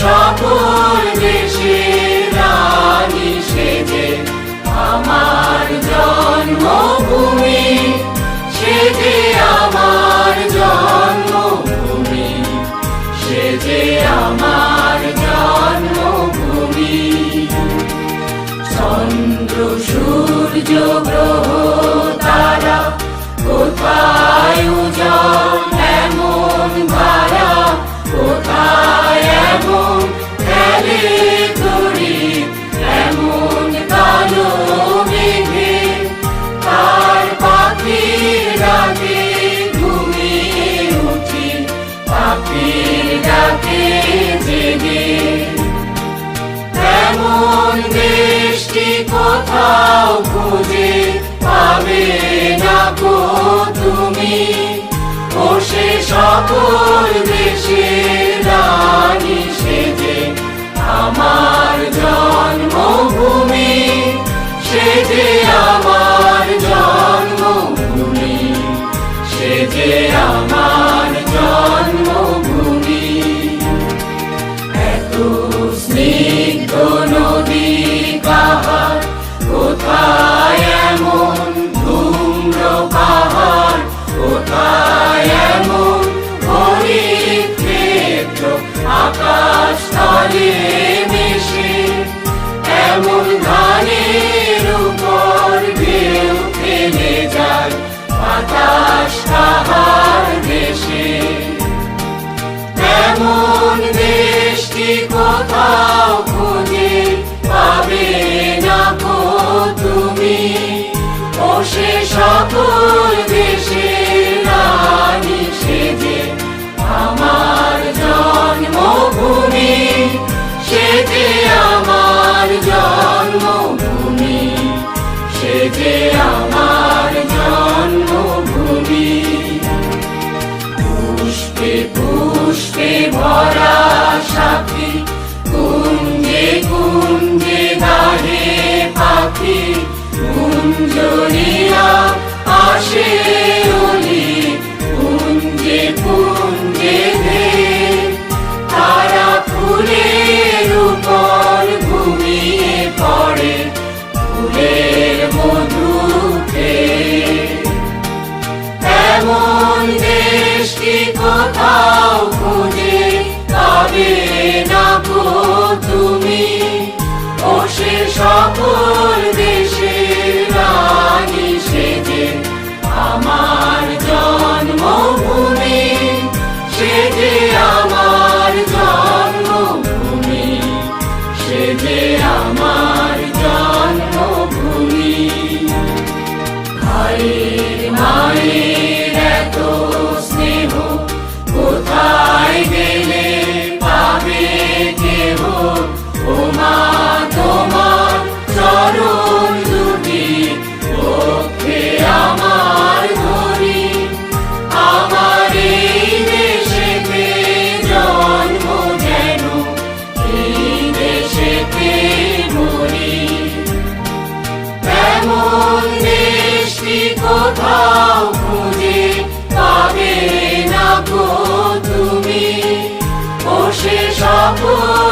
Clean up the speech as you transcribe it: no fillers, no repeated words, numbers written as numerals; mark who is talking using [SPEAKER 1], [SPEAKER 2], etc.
[SPEAKER 1] সকল দেশের রানী সেজে আমার জন্মভূমি, সেজে আমার জন্মভূমি, সেজে আমার জন্মভূমি। চন্দ্র সূর্য গ্রহ তারা কোথায় উজ্জ্বল এমন ধারা, কোথায় এমন খেলে তরি এমন কালো মেঘে, তার পাখির ডাকে ঘুমিয়ে উঠি, পাখির ডাকে জেগে। এমন দেশটি কোথাও খুঁজে পাবে না গো তুমি, ও সে সকল দেশের রানী সেজে আমার জন্মভূমি, সেজে আমার জন্মভূমি, সেজে আমার জন্মভূমি। এত স্নিগ্ধ নদী কাহার, কোথায় এমন ধূম্র পাহাড়, কোথায় এমন হরিত ক্ষেত্র আকাশ তলে মিশে, এমন ধানের উপর ঢেউ ফেলে যায় বাতাস কাহার দেশে। এমন দেশটি কোথাও খুঁজে পাবে না গো তুমি, ও সে সকল দেশের রানী সেজে আমার জন্মভূমি, সেজে আমার জন্মভূমি, সেজে আমার জন্মভূমি। পুষ্পে পুষ্পে ভরা সাথী, কুঞ্জে কুঞ্জে গাহে পাখি, কুঞ্জরিয়া আসে অলি, কুঞ্জে কুঞ্জে ধে, তারা ফুলের উপর ঘুমিয়ে পড়ে ফুলের মধু খেয়ে। এমন দেশটি কোথাও খুঁজে পাবে না গো তুমি, ও সে সকল দেশের রানী সেজে আমার জন্মভূমি, সেজে আমার জন্মভূমি, সেজে আমার জন্মভূমি। ভাইয়ের মায়ের এত স্নেহ কোথায় গেলে পাবে কেহ, ও মা তোমার চরণ দুটি পক্ষে আমার ধরি, আমার এই দেশেতে জন্ম যেন এই দেশেতে মরি। এমন দেশটি কোথাও খুঁজে পাবে না গো তুমি, ও সে সকল